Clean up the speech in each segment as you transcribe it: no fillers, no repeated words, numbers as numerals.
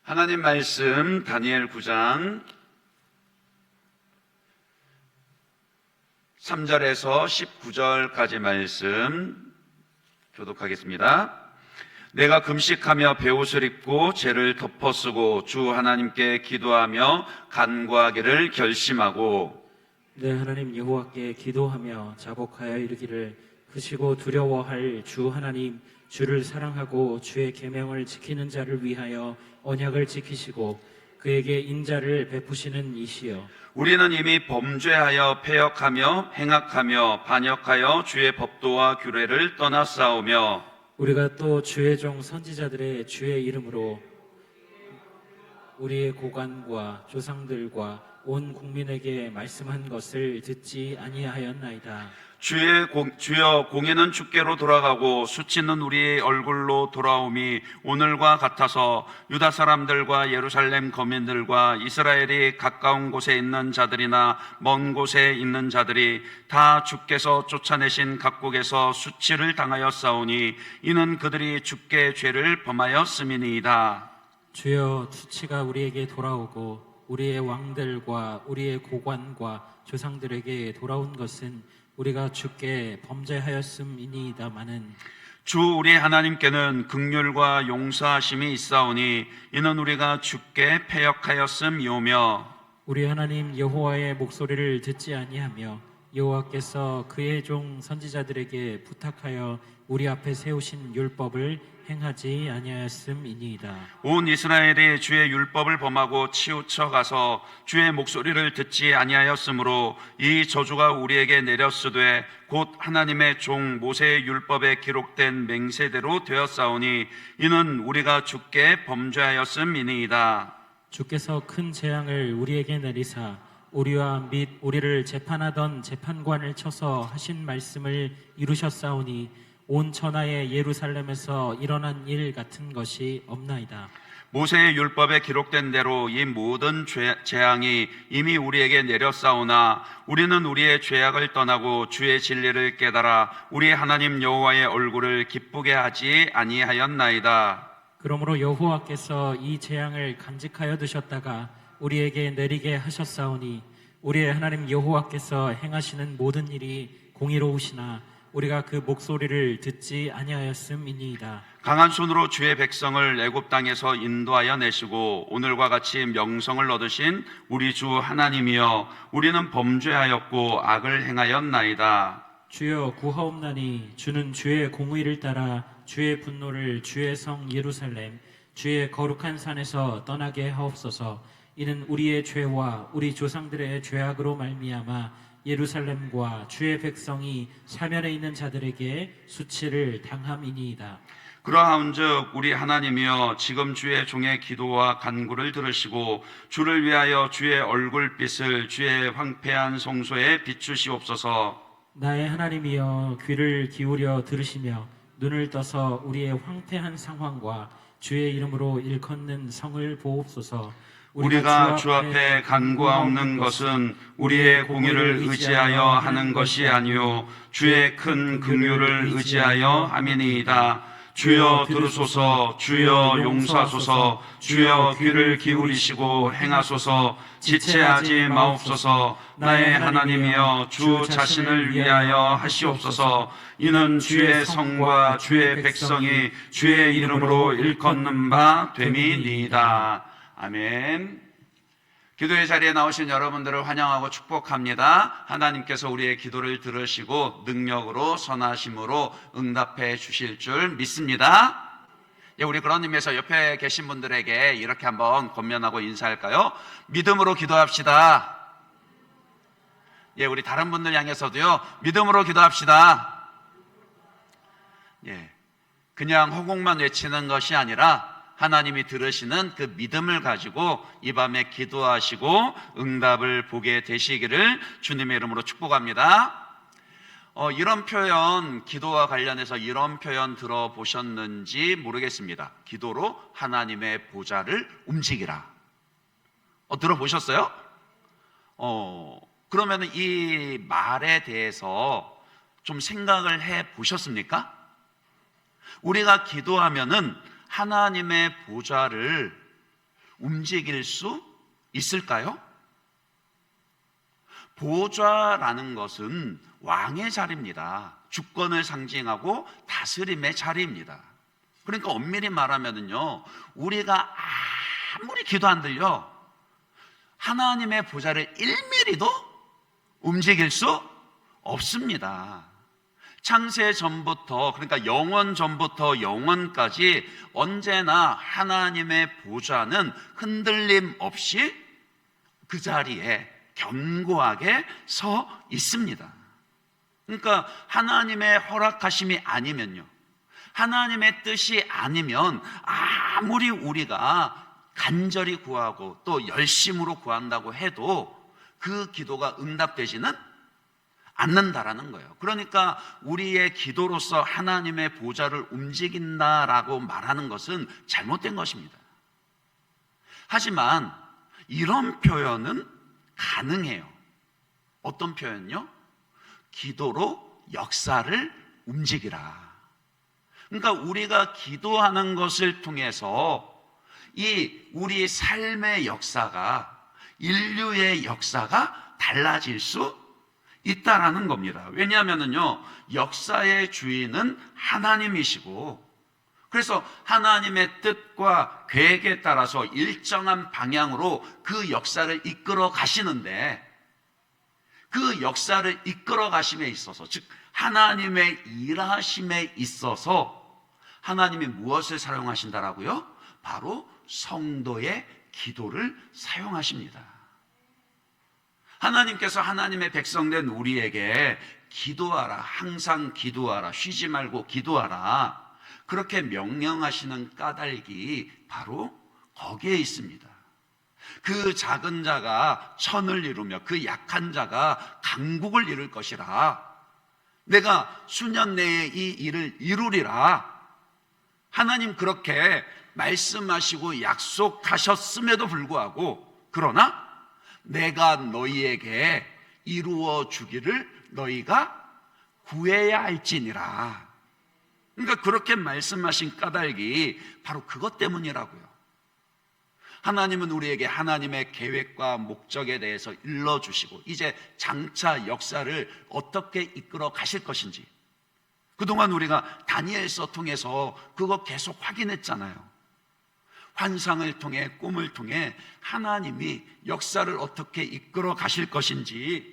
하나님 말씀 다니엘 9장 3절에서 19절까지 말씀 교독하겠습니다. 내가 금식하며 베옷을 입고 죄를 덮어쓰고 주 하나님께 기도하며 간구하기를 결심하고 내 하나님 여호와께 기도하며 자복하여 이르기를 크시고 두려워할 주 하나님, 주를 사랑하고 주의 계명을 지키는 자를 위하여 언약을 지키시고 그에게 인자를 베푸시는 이시여, 우리는 이미 범죄하여 패역하며 행악하며 반역하여 주의 법도와 규례를 떠나싸우며 우리가 또 주의 종 선지자들의 주의 이름으로 우리의 고관과 조상들과 온 국민에게 말씀한 것을 듣지 아니하였나이다. 주여 공의는 주께로 돌아가고 수치는 우리의 얼굴로 돌아옴이 오늘과 같아서 유다 사람들과 예루살렘 거민들과 이스라엘이 가까운 곳에 있는 자들이나 먼 곳에 있는 자들이 다 주께서 쫓아내신 각국에서 수치를 당하였사오니 이는 그들이 주께 죄를 범하였음이니이다. 주여, 수치가 우리에게 돌아오고 우리의 왕들과 우리의 고관과 조상들에게 돌아온 것은 우리가 주께 범죄하였음이니이다마는 주 우리 하나님께는 긍휼과 용서하심이 있사오니 이는 우리가 주께 패역하였음이오며 우리 하나님 여호와의 목소리를 듣지 아니하며 여호와께서 그의 종 선지자들에게 부탁하여 우리 앞에 세우신 율법을 행하지 아니하였음이니이다. 온 이스라엘이 주의 율법을 범하고 치우쳐 가서 주의 목소리를 듣지 아니하였으므로 이 저주가 우리에게 내렸으되 곧 하나님의 종 모세의 율법에 기록된 맹세대로 되었사오니 이는 우리가 주께 범죄하였음이니이다. 주께서 큰 재앙을 우리에게 내리사 우리와 및 우리를 재판하던 재판관을 쳐서 하신 말씀을 이루셨사오니 온 천하의 예루살렘에서 일어난 일 같은 것이 없나이다. 모세의 율법에 기록된 대로 이 모든 재앙이 이미 우리에게 내렸사오나 우리는 우리의 죄악을 떠나고 주의 진리를 깨달아 우리 하나님 여호와의 얼굴을 기쁘게 하지 아니하였나이다. 그러므로 여호와께서 이 재앙을 간직하여 두셨다가 우리에게 내리게 하셨사오니 우리의 하나님 여호와께서 행하시는 모든 일이 공의로우시나 우리가 그 목소리를 듣지 아니하였음이니이다. 강한 손으로 주의 백성을 애굽 땅에서 인도하여 내시고 오늘과 같이 명성을 얻으신 우리 주 하나님이여, 우리는 범죄하였고 악을 행하였나이다. 주여, 구하옵나니 주는 주의 공의를 따라 주의 분노를 주의 성 예루살렘 주의 거룩한 산에서 떠나게 하옵소서. 이는 우리의 죄와 우리 조상들의 죄악으로 말미암아 예루살렘과 주의 백성이 사면에 있는 자들에게 수치를 당함이니이다. 그러하온즉 우리 하나님이여, 지금 주의 종의 기도와 간구를 들으시고 주를 위하여 주의 얼굴빛을 주의 황폐한 성소에 비추시옵소서. 나의 하나님이여, 귀를 기울여 들으시며 눈을 떠서 우리의 황폐한 상황과 주의 이름으로 일컫는 성을 보옵소서. 우리가 주 앞에 간구하옵는 것은 우리의 공의를 의지하여 하는 것이 아니요 주의 큰 긍휼을 의지하여 함이니이다. 주여 들으소서, 주여 용서하소서, 주여 귀를 기울이시고 행하소서. 지체하지 마옵소서. 나의 하나님이여, 주 자신을 위하여 하시옵소서. 이는 주의 성과 주의 백성이 주의 이름으로 일컫는 바 됨이니이다. 아멘. 기도의 자리에 나오신 여러분들을 환영하고 축복합니다. 하나님께서 우리의 기도를 들으시고 능력으로 선하심으로 응답해 주실 줄 믿습니다. 우리 그런 의미에서 옆에 계신 분들에게 이렇게 한번 권면하고 인사할까요? 믿음으로 기도합시다. 우리 다른 분들 향해서도요, 믿음으로 기도합시다. 그냥 허공만 외치는 것이 아니라 하나님이 들으시는 그 믿음을 가지고 이 밤에 기도하시고 응답을 보게 되시기를 주님의 이름으로 축복합니다. 이런 표현, 기도와 관련해서 이런 표현 들어보셨는지 모르겠습니다. 기도로 하나님의 보좌를 움직이라. 들어보셨어요? 그러면 이 말에 대해서 좀 생각을 해 보셨습니까? 우리가 기도하면은 하나님의 보좌를 움직일 수 있을까요? 보좌라는 것은 왕의 자리입니다. 주권을 상징하고 다스림의 자리입니다. 그러니까 엄밀히 말하면요, 우리가 아무리 기도 안 들려 하나님의 보좌를 1mm도 움직일 수 없습니다. 창세 전부터, 그러니까 영원 전부터 영원까지 언제나 하나님의 보좌는 흔들림 없이 그 자리에 견고하게 서 있습니다. 그러니까 하나님의 허락하심이 아니면요, 하나님의 뜻이 아니면 아무리 우리가 간절히 구하고 또 열심으로 구한다고 해도 그 기도가 응답되지는 않는다라는 거예요. 그러니까 우리의 기도로서 하나님의 보좌를 움직인다라고 말하는 것은 잘못된 것입니다. 하지만 이런 표현은 가능해요. 어떤 표현요? 기도로 역사를 움직이라. 그러니까 우리가 기도하는 것을 통해서 이 우리 삶의 역사가, 인류의 역사가 달라질 수 있다라는 겁니다. 왜냐하면요, 역사의 주인은 하나님이시고, 그래서 하나님의 뜻과 계획에 따라서 일정한 방향으로 그 역사를 이끌어 가시는데, 그 역사를 이끌어 가심에 있어서, 즉 하나님의 일하심에 있어서 하나님이 무엇을 사용하신다라고요? 바로 성도의 기도를 사용하십니다. 하나님께서 하나님의 백성된 우리에게 기도하라, 항상 기도하라, 쉬지 말고 기도하라, 그렇게 명령하시는 까닭이 바로 거기에 있습니다. 그 작은 자가 천을 이루며 그 약한 자가 강국을 이룰 것이라, 내가 수년 내에 이 일을 이루리라. 하나님 그렇게 말씀하시고 약속하셨음에도 불구하고, 그러나 내가 너희에게 이루어 주기를 너희가 구해야 할지니라. 그러니까 그렇게 말씀하신 까닭이 바로 그것 때문이라고요. 하나님은 우리에게 하나님의 계획과 목적에 대해서 일러주시고, 이제 장차 역사를 어떻게 이끌어 가실 것인지, 그동안 우리가 다니엘서 통해서 그거 계속 확인했잖아요. 환상을 통해, 꿈을 통해 하나님이 역사를 어떻게 이끌어 가실 것인지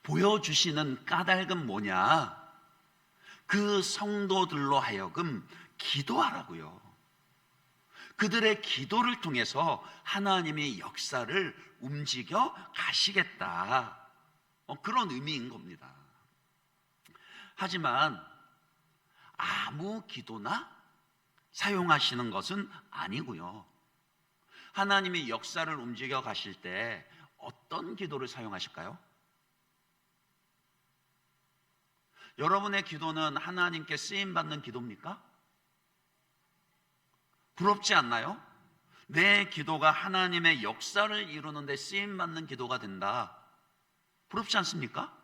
보여주시는 까닭은 뭐냐? 그 성도들로 하여금 기도하라고요. 그들의 기도를 통해서 하나님이 역사를 움직여 가시겠다, 그런 의미인 겁니다. 하지만 아무 기도나 사용하시는 것은 아니고요. 하나님이 역사를 움직여 가실 때 어떤 기도를 사용하실까요? 여러분의 기도는 하나님께 쓰임받는 기도입니까? 부럽지 않나요? 내 기도가 하나님의 역사를 이루는 데 쓰임받는 기도가 된다. 부럽지 않습니까?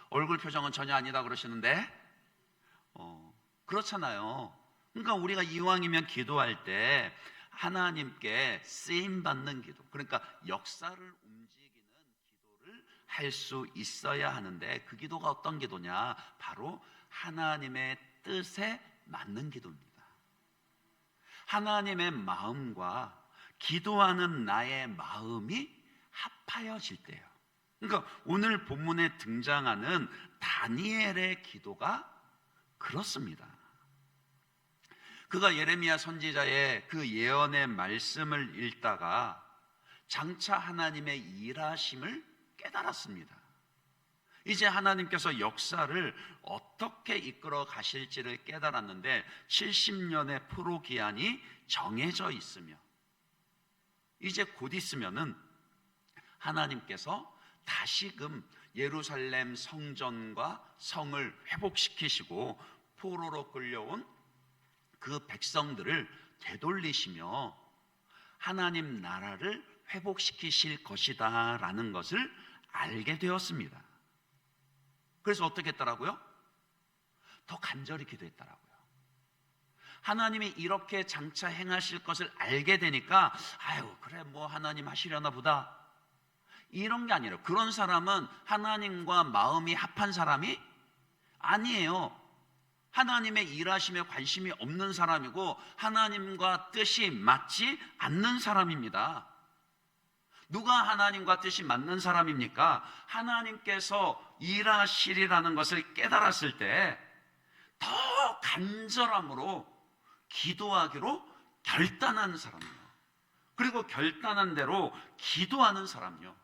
얼굴 표정은 전혀 아니다 그러시는데, 그렇잖아요. 그러니까 우리가 이왕이면 기도할 때 하나님께 쓰임받는 기도, 그러니까 역사를 움직이는 기도를 할 수 있어야 하는데, 그 기도가 어떤 기도냐? 바로 하나님의 뜻에 맞는 기도입니다. 하나님의 마음과 기도하는 나의 마음이 합하여질 때요. 그러니까 오늘 본문에 등장하는 다니엘의 기도가 그렇습니다. 그가 예레미야 선지자의 그 예언의 말씀을 읽다가 장차 하나님의 일하심을 깨달았습니다. 이제 하나님께서 역사를 어떻게 이끌어 가실지를 깨달았는데 70년의 포로 기한이 정해져 있으며, 이제 곧 있으면은 하나님께서 다시금 예루살렘 성전과 성을 회복시키시고 포로로 끌려온 그 백성들을 되돌리시며 하나님 나라를 회복시키실 것이다 라는 것을 알게 되었습니다. 그래서 어떻게 했더라고요? 더 간절히 기도했더라고요. 하나님이 이렇게 장차 행하실 것을 알게 되니까 아유 그래 뭐 하나님 하시려나 보다 이런 게 아니라, 그런 사람은 하나님과 마음이 합한 사람이 아니에요. 하나님의 일하심에 관심이 없는 사람이고 하나님과 뜻이 맞지 않는 사람입니다. 누가 하나님과 뜻이 맞는 사람입니까? 하나님께서 일하시리라는 것을 깨달았을 때 더 간절함으로 기도하기로 결단한 사람이요. 그리고 결단한 대로 기도하는 사람이요.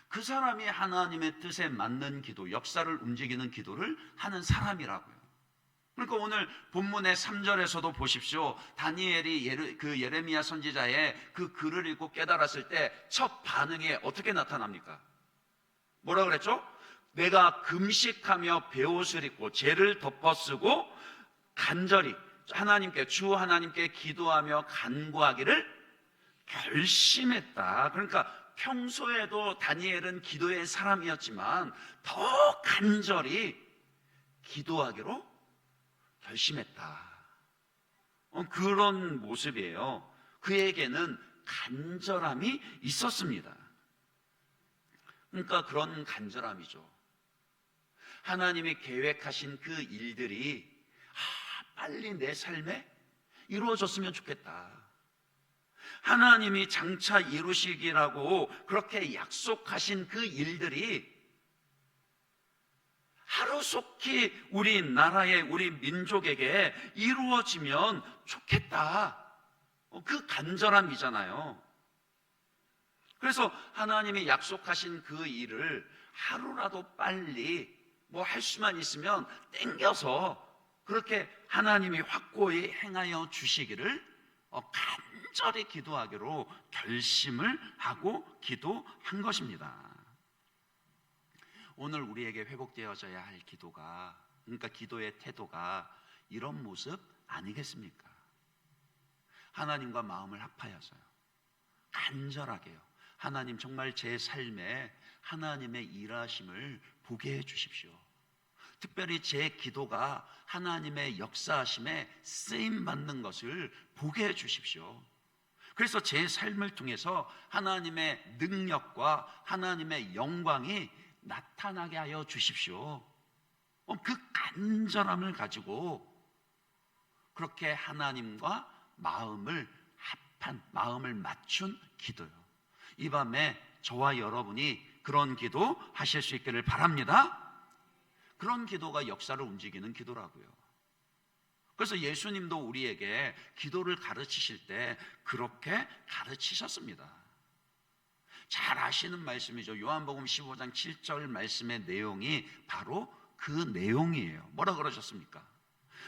그 사람이 하나님의 뜻에 맞는 기도, 역사를 움직이는 기도를 하는 사람이라고요. 그러니까 오늘 본문의 3절에서도 보십시오. 다니엘이 그 예레미야 선지자의 그 글을 읽고 깨달았을 때 첫 반응이 어떻게 나타납니까? 뭐라 그랬죠? 내가 금식하며 베옷을 입고 죄를 덮어쓰고 간절히 주 하나님께 기도하며 간구하기를 결심했다. 그러니까 평소에도 다니엘은 기도의 사람이었지만 더 간절히 기도하기로 결심했다. 그런 모습이에요. 그에게는 간절함이 있었습니다. 그러니까 그런 간절함이죠. 하나님이 계획하신 그 일들이 빨리 내 삶에 이루어졌으면 좋겠다. 하나님이 장차 이루시기라고 그렇게 약속하신 그 일들이 하루속히 우리 나라에, 우리 민족에게 이루어지면 좋겠다. 그 간절함이잖아요. 그래서 하나님이 약속하신 그 일을 하루라도 빨리 뭐 할 수만 있으면 땡겨서 그렇게 하나님이 확고히 행하여 주시기를 간절히 기도하기로 결심을 하고 기도한 것입니다. 오늘 우리에게 회복되어져야 할 기도가, 그러니까 기도의 태도가 이런 모습 아니겠습니까? 하나님과 마음을 합하여서요, 간절하게요, 하나님 정말 제 삶에 하나님의 일하심을 보게 해 주십시오. 특별히 제 기도가 하나님의 역사하심에 쓰임받는 것을 보게 해 주십시오. 그래서 제 삶을 통해서 하나님의 능력과 하나님의 영광이 나타나게 하여 주십시오. 그 간절함을 가지고 그렇게 하나님과 마음을 합한, 마음을 맞춘 기도요. 이 밤에 저와 여러분이 그런 기도 하실 수 있기를 바랍니다. 그런 기도가 역사를 움직이는 기도라고요. 그래서 예수님도 우리에게 기도를 가르치실 때 그렇게 가르치셨습니다. 잘 아시는 말씀이죠. 요한복음 15장 7절 말씀의 내용이 바로 그 내용이에요. 뭐라 그러셨습니까?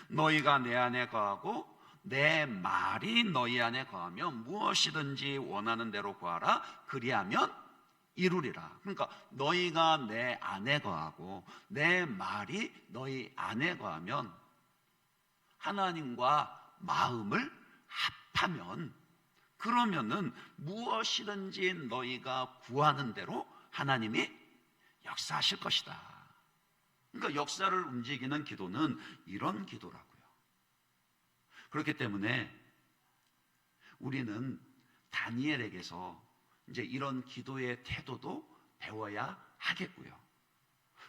너희가 내 안에 거하고 내 말이 너희 안에 거하면 무엇이든지 원하는 대로 구하라. 그리하면 이루리라. 그러니까 너희가 내 안에 거하고 내 말이 너희 안에 거하면, 하나님과 마음을 합하면, 그러면은 무엇이든지 너희가 구하는 대로 하나님이 역사하실 것이다. 그러니까 역사를 움직이는 기도는 이런 기도라고요. 그렇기 때문에 우리는 다니엘에게서 이제 이런 기도의 태도도 배워야 하겠고요.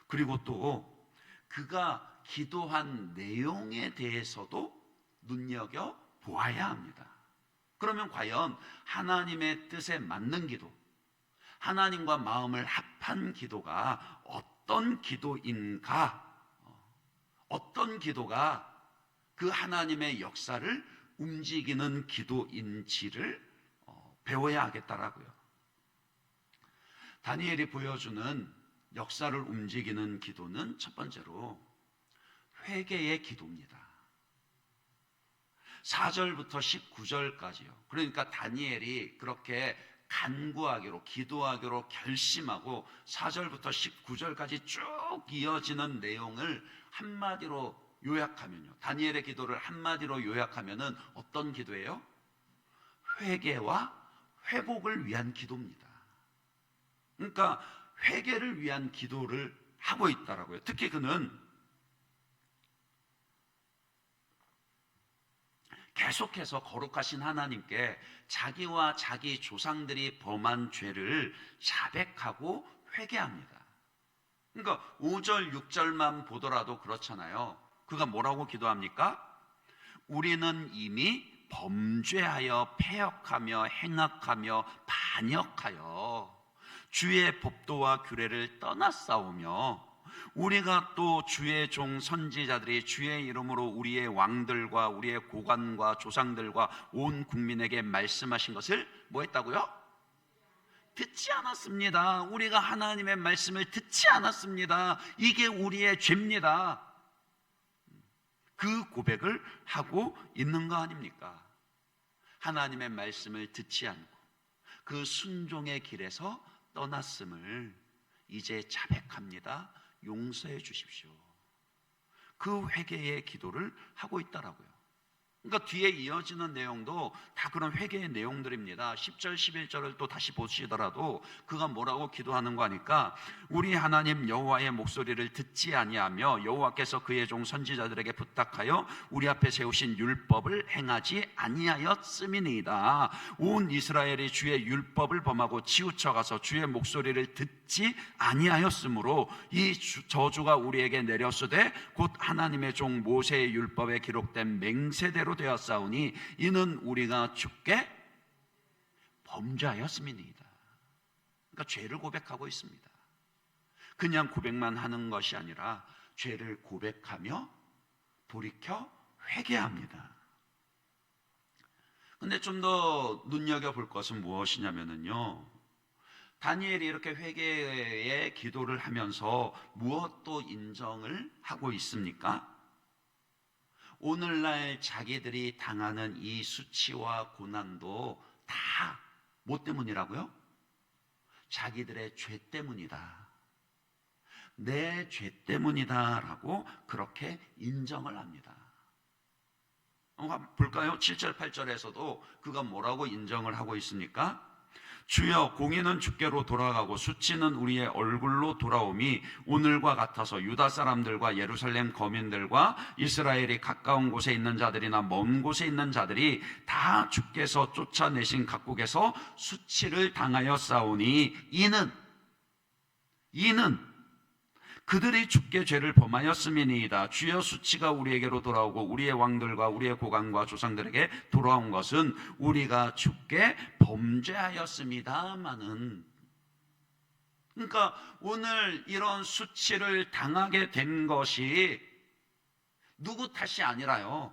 그리고 또 그가 기도한 내용에 대해서도 눈여겨 보아야 합니다. 그러면 과연 하나님의 뜻에 맞는 기도, 하나님과 마음을 합한 기도가 어떤 기도인가, 어떤 기도가 그 하나님의 역사를 움직이는 기도인지를 배워야 하겠다라고요. 다니엘이 보여주는 역사를 움직이는 기도는 첫 번째로 회개의 기도입니다. 4절부터 19절까지요. 그러니까 다니엘이 그렇게 간구하기로, 기도하기로 결심하고 4절부터 19절까지 쭉 이어지는 내용을 한마디로 요약하면요, 다니엘의 기도를 한마디로 요약하면은 어떤 기도예요? 회개와 회복을 위한 기도입니다. 그러니까 회개를 위한 기도를 하고 있다라고요. 특히 그는 계속해서 거룩하신 하나님께 자기와 자기 조상들이 범한 죄를 자백하고 회개합니다. 그러니까 5절, 6절만 보더라도 그렇잖아요. 그가 뭐라고 기도합니까? 우리는 이미 범죄하여 패역하며 행악하며 반역하여 주의 법도와 규례를 떠났사오며 우리가 또 주의 종 선지자들이 주의 이름으로 우리의 왕들과 우리의 고관과 조상들과 온 국민에게 말씀하신 것을 뭐 했다고요? 듣지 않았습니다. 우리가 하나님의 말씀을 듣지 않았습니다. 이게 우리의 죄입니다. 그 고백을 하고 있는 거 아닙니까? 하나님의 말씀을 듣지 않고 그 순종의 길에서 떠났음을 이제 자백합니다. 용서해 주십시오. 그 회개의 기도를 하고 있더라고요. 그러니까 뒤에 이어지는 내용도 다 그런 회개의 내용들입니다. 10절, 11절을 또 다시 보시더라도 그가 뭐라고 기도하는 거 하니까 우리 하나님 여호와의 목소리를 듣지 아니하며 여호와께서 그의 종 선지자들에게 부탁하여 우리 앞에 세우신 율법을 행하지 아니하였음이니이다. 온 이스라엘이 주의 율법을 범하고 치우쳐가서 주의 목소리를 듣지 아니하였으므로 이 저주가 우리에게 내렸으되 곧 하나님의 종 모세의 율법에 기록된 맹세대로 되었사오니 이는 우리가 주께 범죄하였음이니이다. 그러니까 죄를 고백하고 있습니다. 그냥 고백만 하는 것이 아니라 죄를 고백하며 돌이켜 회개합니다. 근데 좀 더 눈여겨볼 것은 무엇이냐면요, 다니엘이 이렇게 회개의 기도를 하면서 무엇도 인정을 하고 있습니까? 오늘날 자기들이 당하는 이 수치와 고난도 다 뭐 때문이라고요? 자기들의 죄 때문이다. 내 죄 때문이다 라고 그렇게 인정을 합니다. 한번 볼까요? 7절 8절에서도 그가 뭐라고 인정을 하고 있습니까? 주여, 공의는 주께로 돌아가고 수치는 우리의 얼굴로 돌아옴이 오늘과 같아서 유다 사람들과 예루살렘 거민들과 이스라엘이 가까운 곳에 있는 자들이나 먼 곳에 있는 자들이 다 주께서 쫓아내신 각국에서 수치를 당하여 싸우니 이는 그들이 주께 죄를 범하였음이니이다. 주여, 수치가 우리에게로 돌아오고 우리의 왕들과 우리의 고관과 조상들에게 돌아온 것은 우리가 주께 범죄하였습니다마는, 그러니까 오늘 이런 수치를 당하게 된 것이 누구 탓이 아니라요,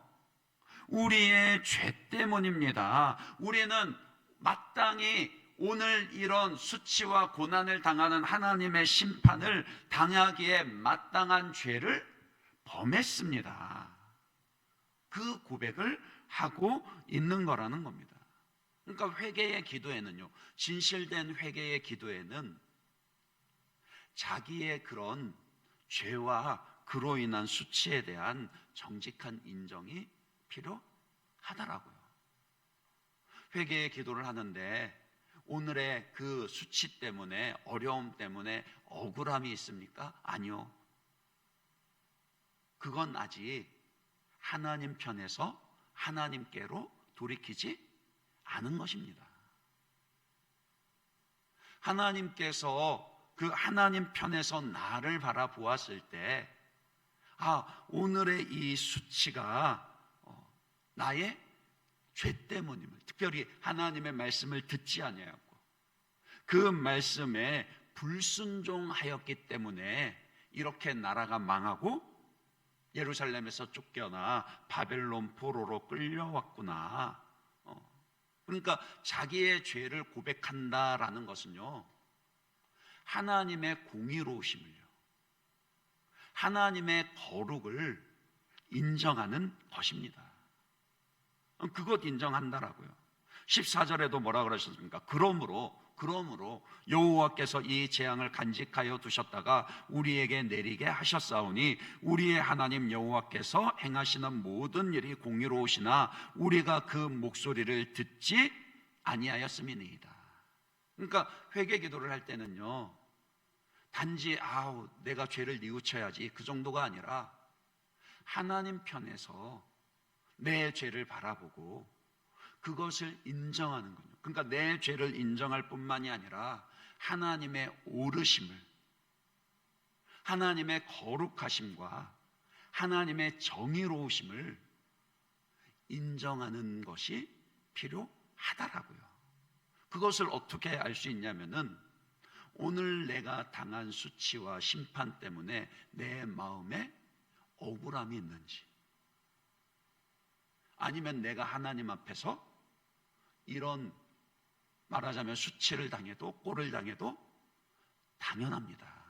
우리의 죄 때문입니다. 우리는 마땅히 오늘 이런 수치와 고난을 당하는 하나님의 심판을 당하기에 마땅한 죄를 범했습니다. 그 고백을 하고 있는 거라는 겁니다. 그러니까 회개의 기도에는요, 진실된 회개의 기도에는 자기의 그런 죄와 그로 인한 수치에 대한 정직한 인정이 필요하더라고요. 회개의 기도를 하는데 오늘의 그 수치 때문에, 어려움 때문에 억울함이 있습니까? 아니요. 그건 아직 하나님 편에서 하나님께로 돌이키지 않은 것입니다. 하나님께서 그 하나님 편에서 나를 바라보았을 때, 오늘의 이 수치가 나의 죄 때문임을, 특별히 하나님의 말씀을 듣지 아니하였고 그 말씀에 불순종하였기 때문에 이렇게 나라가 망하고 예루살렘에서 쫓겨나 바벨론 포로로 끌려왔구나. 그러니까 자기의 죄를 고백한다라는 것은요, 하나님의 공의로우심을요, 하나님의 거룩을 인정하는 것입니다. 그것 인정한다라고요. 14절에도 뭐라 그러셨습니까? 그러므로 여호와께서 이 재앙을 간직하여 두셨다가 우리에게 내리게 하셨사오니 우리의 하나님 여호와께서 행하시는 모든 일이 공의로우시나 우리가 그 목소리를 듣지 아니하였음이니이다. 그러니까 회개 기도를 할 때는요, 단지 내가 죄를 뉘우쳐야지 그 정도가 아니라 하나님 편에서 내 죄를 바라보고 그것을 인정하는 거예요. 그러니까 내 죄를 인정할 뿐만이 아니라 하나님의 오르심을, 하나님의 거룩하심과 하나님의 정의로우심을 인정하는 것이 필요하다라고요. 그것을 어떻게 알 수 있냐면은 오늘 내가 당한 수치와 심판 때문에 내 마음에 억울함이 있는지, 아니면 내가 하나님 앞에서 이런, 말하자면 수치를 당해도 꼴을 당해도 당연합니다,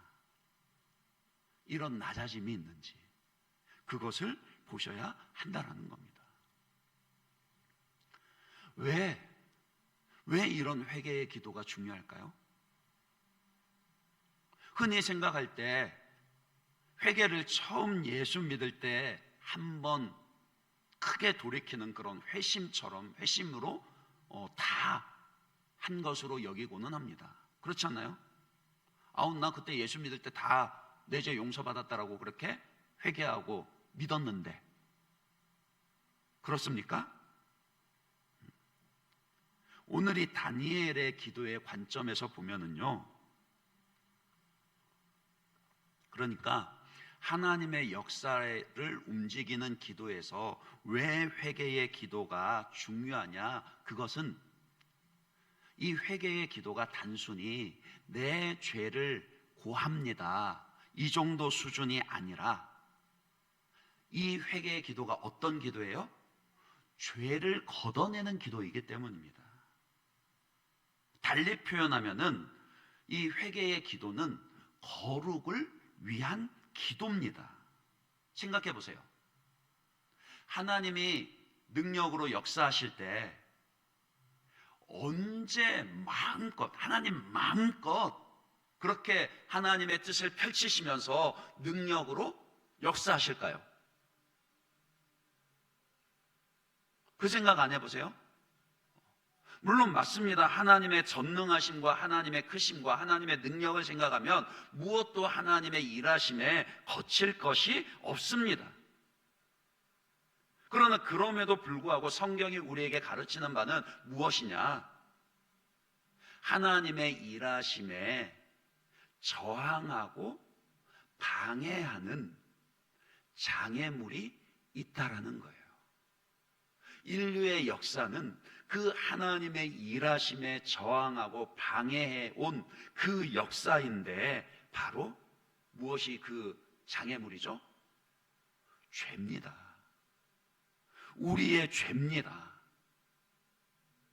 이런 낮아짐이 있는지, 그것을 보셔야 한다라는 겁니다. 왜 이런 회개의 기도가 중요할까요? 흔히 생각할 때 회개를 처음 예수 믿을 때 한번 크게 돌이키는 그런 회심으로 다 한 것으로 여기고는 합니다. 그렇지 않나요? 나 그때 예수 믿을 때 다 내 죄 용서받았다라고 그렇게 회개하고 믿었는데, 그렇습니까? 오늘 이 다니엘의 기도의 관점에서 보면은요, 그러니까 하나님의 역사를 움직이는 기도에서 왜 회개의 기도가 중요하냐, 그것은 이 회개의 기도가 단순히 내 죄를 고합니다, 이 정도 수준이 아니라, 이 회개의 기도가 어떤 기도예요? 죄를 걷어내는 기도이기 때문입니다. 달리 표현하면은 이 회개의 기도는 거룩을 위한 기도입니다. 생각해 보세요. 하나님이 능력으로 역사하실 때 언제 하나님 마음껏 그렇게 하나님의 뜻을 펼치시면서 능력으로 역사하실까요? 그 생각 안 해보세요? 물론 맞습니다. 하나님의 전능하심과 하나님의 크심과 하나님의 능력을 생각하면 무엇도 하나님의 일하심에 거칠 것이 없습니다. 그러나 그럼에도 불구하고 성경이 우리에게 가르치는 바는 무엇이냐? 하나님의 일하심에 저항하고 방해하는 장애물이 있다라는 거예요. 인류의 역사는 그 하나님의 일하심에 저항하고 방해해 온 그 역사인데, 바로 무엇이 그 장애물이죠? 죄입니다. 우리의 죄입니다.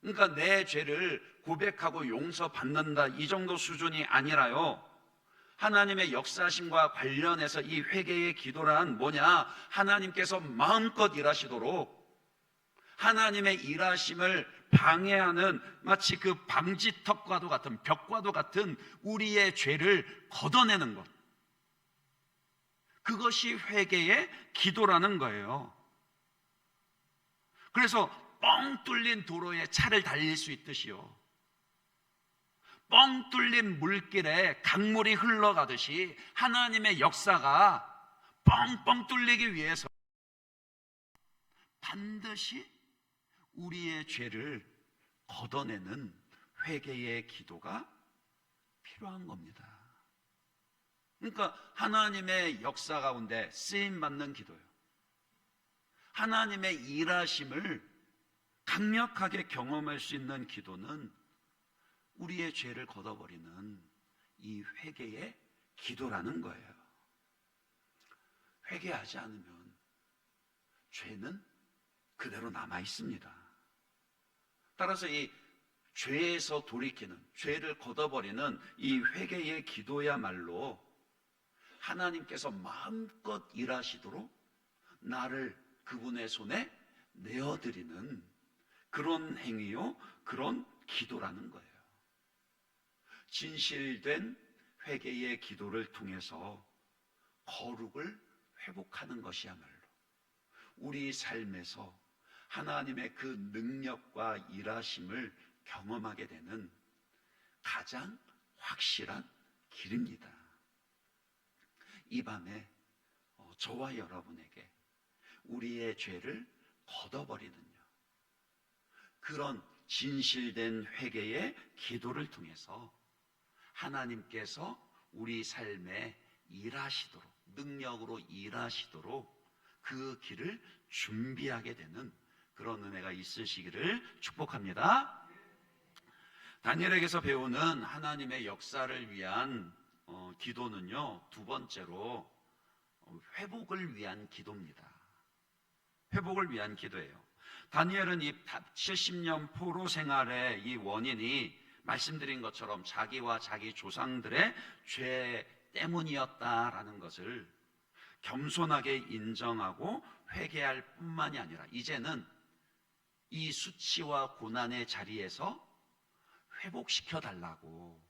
그러니까 내 죄를 고백하고 용서받는다, 이 정도 수준이 아니라요, 하나님의 역사심과 관련해서 이 회개의 기도란 뭐냐? 하나님께서 마음껏 일하시도록 하나님의 일하심을 방해하는 마치 그 방지턱과도 같은, 벽과도 같은 우리의 죄를 걷어내는 것, 그것이 회개의 기도라는 거예요. 그래서 뻥 뚫린 도로에 차를 달릴 수 있듯이요, 뻥 뚫린 물길에 강물이 흘러가듯이 하나님의 역사가 뻥뻥 뚫리기 위해서 반드시 우리의 죄를 걷어내는 회개의 기도가 필요한 겁니다. 그러니까 하나님의 역사 가운데 쓰임받는 기도예요. 하나님의 일하심을 강력하게 경험할 수 있는 기도는 우리의 죄를 걷어버리는 이 회개의 기도라는 거예요. 회개하지 않으면 죄는 그대로 남아 있습니다. 따라서 이 죄에서 돌이키는, 죄를 걷어버리는 이 회개의 기도야말로 하나님께서 마음껏 일하시도록 나를 그분의 손에 내어드리는 그런 행위요, 그런 기도라는 거예요. 진실된 회개의 기도를 통해서 거룩을 회복하는 것이야말로 우리 삶에서 하나님의 그 능력과 일하심을 경험하게 되는 가장 확실한 길입니다. 이 밤에 저와 여러분에게 우리의 죄를 걷어버리는요, 그런 진실된 회개의 기도를 통해서 하나님께서 우리 삶에 일하시도록, 능력으로 일하시도록 그 길을 준비하게 되는 그런 은혜가 있으시기를 축복합니다. 다니엘에게서 배우는 하나님의 역사를 위한 기도는요, 두 번째로 회복을 위한 기도입니다. 회복을 위한 기도예요. 다니엘은 이 70년 포로 생활의 이 원인이 말씀드린 것처럼 자기와 자기 조상들의 죄 때문이었다라는 것을 겸손하게 인정하고 회개할 뿐만이 아니라 이제는 이 수치와 고난의 자리에서 회복시켜 달라고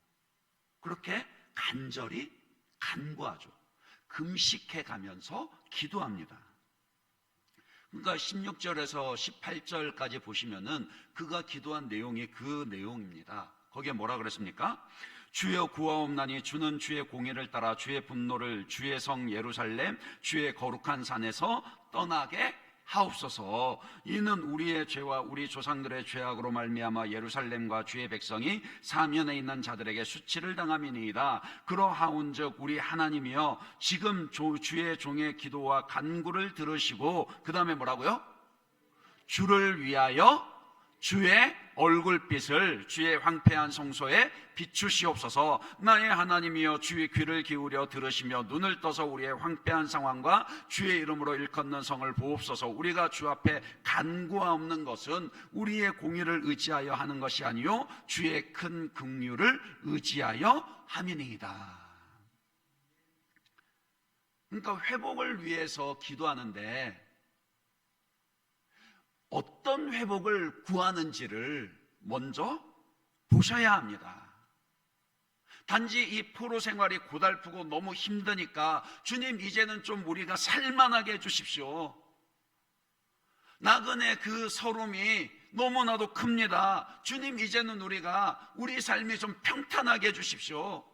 그렇게 간절히 간구하죠. 금식해 가면서 기도합니다. 그러니까 16절에서 18절까지 보시면은 그가 기도한 내용이 그 내용입니다. 거기에 뭐라 그랬습니까? 주여 구하옵나니 주는 주의 공의를 따라 주의 분노를 주의 성 예루살렘 주의 거룩한 산에서 떠나게 하옵소서. 이는 우리의 죄와 우리 조상들의 죄악으로 말미암아 예루살렘과 주의 백성이 사면에 있는 자들에게 수치를 당함이니이다. 그러하온즉 우리 하나님이여 지금 주의 종의 기도와 간구를 들으시고 그 다음에 뭐라고요? 주를 위하여 주의 얼굴빛을 주의 황폐한 성소에 비추시옵소서. 나의 하나님이여 주의 귀를 기울여 들으시며 눈을 떠서 우리의 황폐한 상황과 주의 이름으로 일컫는 성을 보옵소서. 우리가 주 앞에 간구하옵는 것은 우리의 공의를 의지하여 하는 것이 아니요 주의 큰 긍휼을 의지하여 함이니이다. 그러니까 회복을 위해서 기도하는데 어떤 회복을 구하는지를 먼저 보셔야 합니다. 단지 이 포로 생활이 고달프고 너무 힘드니까 주님 이제는 좀 우리가 살만하게 해주십시오. 나그네 그 서름이 너무나도 큽니다. 주님 이제는 우리 삶이 좀 평탄하게 해주십시오.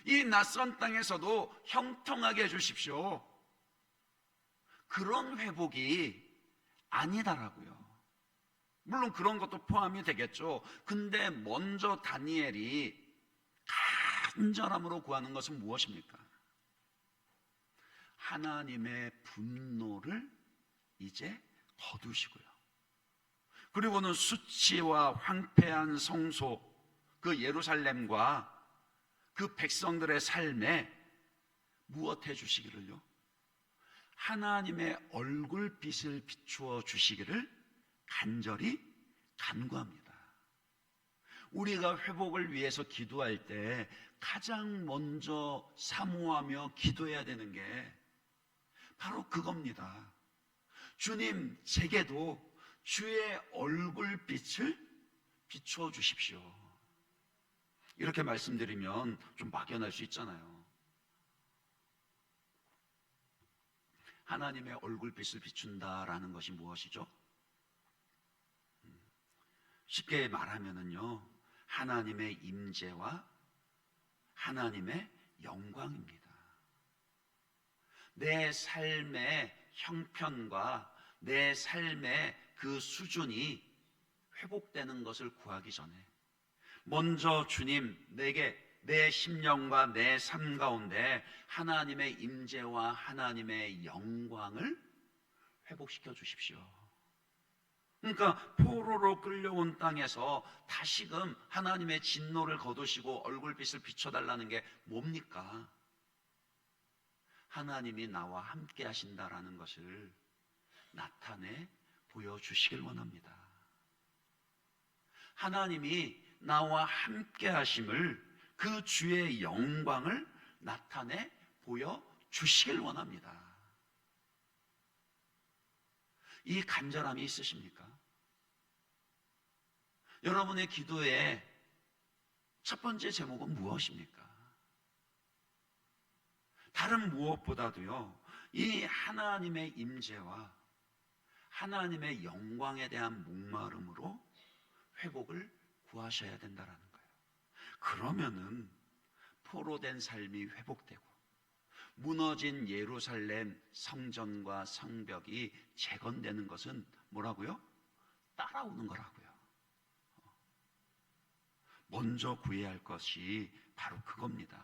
이 낯선 땅에서도 형통하게 해주십시오. 그런 회복이 아니다라고요. 물론 그런 것도 포함이 되겠죠. 근데 먼저 다니엘이 간절함으로 구하는 것은 무엇입니까? 하나님의 분노를 이제 거두시고요. 그리고는 수치와 황폐한 성소, 그 예루살렘과 그 백성들의 삶에 무엇 해주시기를요? 하나님의 얼굴빛을 비추어 주시기를 간절히 간구합니다. 우리가 회복을 위해서 기도할 때 가장 먼저 사모하며 기도해야 되는 게 바로 그겁니다. 주님, 제게도 주의 얼굴빛을 비추어 주십시오. 이렇게 말씀드리면 좀 막연할 수 있잖아요. 하나님의 얼굴빛을 비춘다라는 것이 무엇이죠? 쉽게 말하면은요, 하나님의 임재와 하나님의 영광입니다. 내 삶의 형편과 내 삶의 그 수준이 회복되는 것을 구하기 전에 먼저 주님, 내게 내 심령과 내 삶 가운데 하나님의 임재와 하나님의 영광을 회복시켜 주십시오. 그러니까 포로로 끌려온 땅에서 다시금 하나님의 진노를 거두시고 얼굴빛을 비춰달라는 게 뭡니까? 하나님이 나와 함께 하신다라는 것을 나타내 보여주시길 원합니다. 하나님이 나와 함께 하심을, 그 주의 영광을 나타내 보여주시길 원합니다. 이 간절함이 있으십니까? 여러분의 기도의 첫 번째 제목은 무엇입니까? 다른 무엇보다도요, 이 하나님의 임재와 하나님의 영광에 대한 목마름으로 회복을 구하셔야 된다라는 거예요. 그러면은 포로된 삶이 회복되고 무너진 예루살렘 성전과 성벽이 재건되는 것은 뭐라고요? 따라오는 거라고요. 먼저 구해야 할 것이 바로 그겁니다.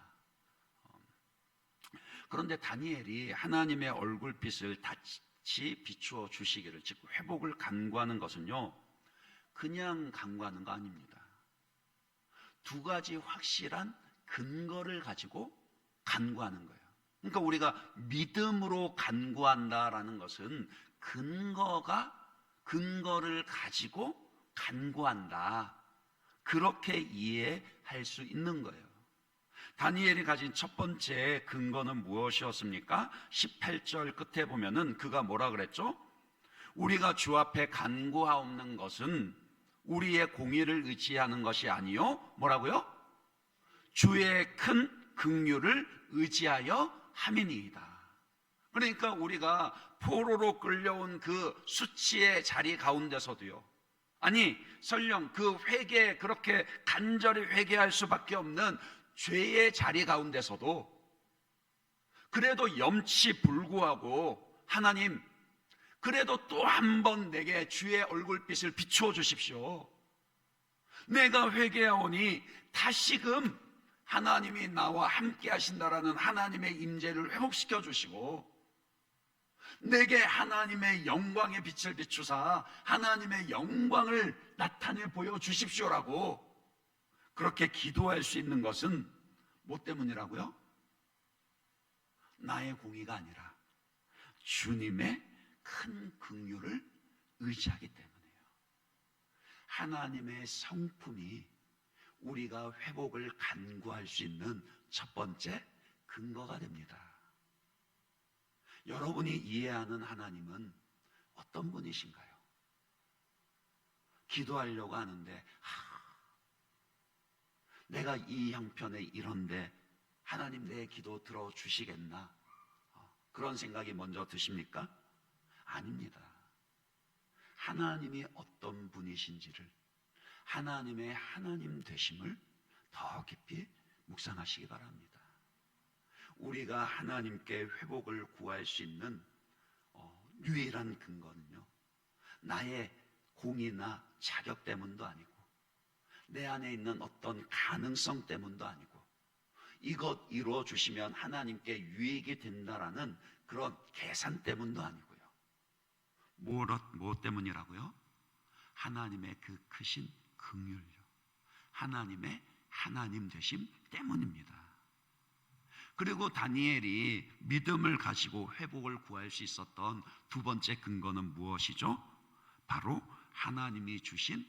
그런데 다니엘이 하나님의 얼굴빛을 다시 비추어 주시기를, 즉 회복을 간구하는 것은요, 그냥 간구하는 거 아닙니다. 두 가지 확실한 근거를 가지고 간구하는 거예요. 그러니까 우리가 믿음으로 간구한다라는 것은 근거를 가지고 간구한다, 그렇게 이해할 수 있는 거예요. 다니엘이 가진 첫 번째 근거는 무엇이었습니까? 18절 끝에 보면은 그가 뭐라 그랬죠? 우리가 주 앞에 간구하옵는 것은 우리의 공의를 의지하는 것이 아니요, 뭐라고요? 주의 큰 긍휼을 의지하여 함이니이다. 그러니까 우리가 포로로 끌려온 그 수치의 자리 가운데서도요, 아니 설령 그 회개, 그렇게 간절히 회개할 수밖에 없는 죄의 자리 가운데서도 그래도 염치 불구하고 하나님, 그래도 또 한 번 내게 주의 얼굴빛을 비추어 주십시오. 내가 회개하오니 다시금 하나님이 나와 함께 하신다라는 하나님의 임재를 회복시켜 주시고, 내게 하나님의 영광의 빛을 비추사 하나님의 영광을 나타내 보여 주십시오라고 그렇게 기도할 수 있는 것은 뭐 때문이라고요? 나의 공의가 아니라 주님의 큰 긍휼을 의지하기 때문이에요. 하나님의 성품이 우리가 회복을 간구할 수 있는 첫 번째 근거가 됩니다. 여러분이 이해하는 하나님은 어떤 분이신가요? 기도하려고 하는데 내가 이 형편에 이런데 하나님 내 기도 들어주시겠나? 그런 생각이 먼저 드십니까? 아닙니다. 하나님이 어떤 분이신지를, 하나님의 하나님 되심을 더 깊이 묵상하시기 바랍니다. 우리가 하나님께 회복을 구할 수 있는 유일한 근거는요, 나의 공의나 자격 때문도 아니고 내 안에 있는 어떤 가능성 때문도 아니고 이것 이루어 주시면 하나님께 유익이 된다라는 그런 계산 때문도 아니고요. 뭐 때문이라고요? 하나님의 그 크신 긍휼요, 하나님의 하나님 되심 때문입니다. 그리고 다니엘이 믿음을 가지고 회복을 구할 수 있었던 두 번째 근거는 무엇이죠? 바로 하나님이 주신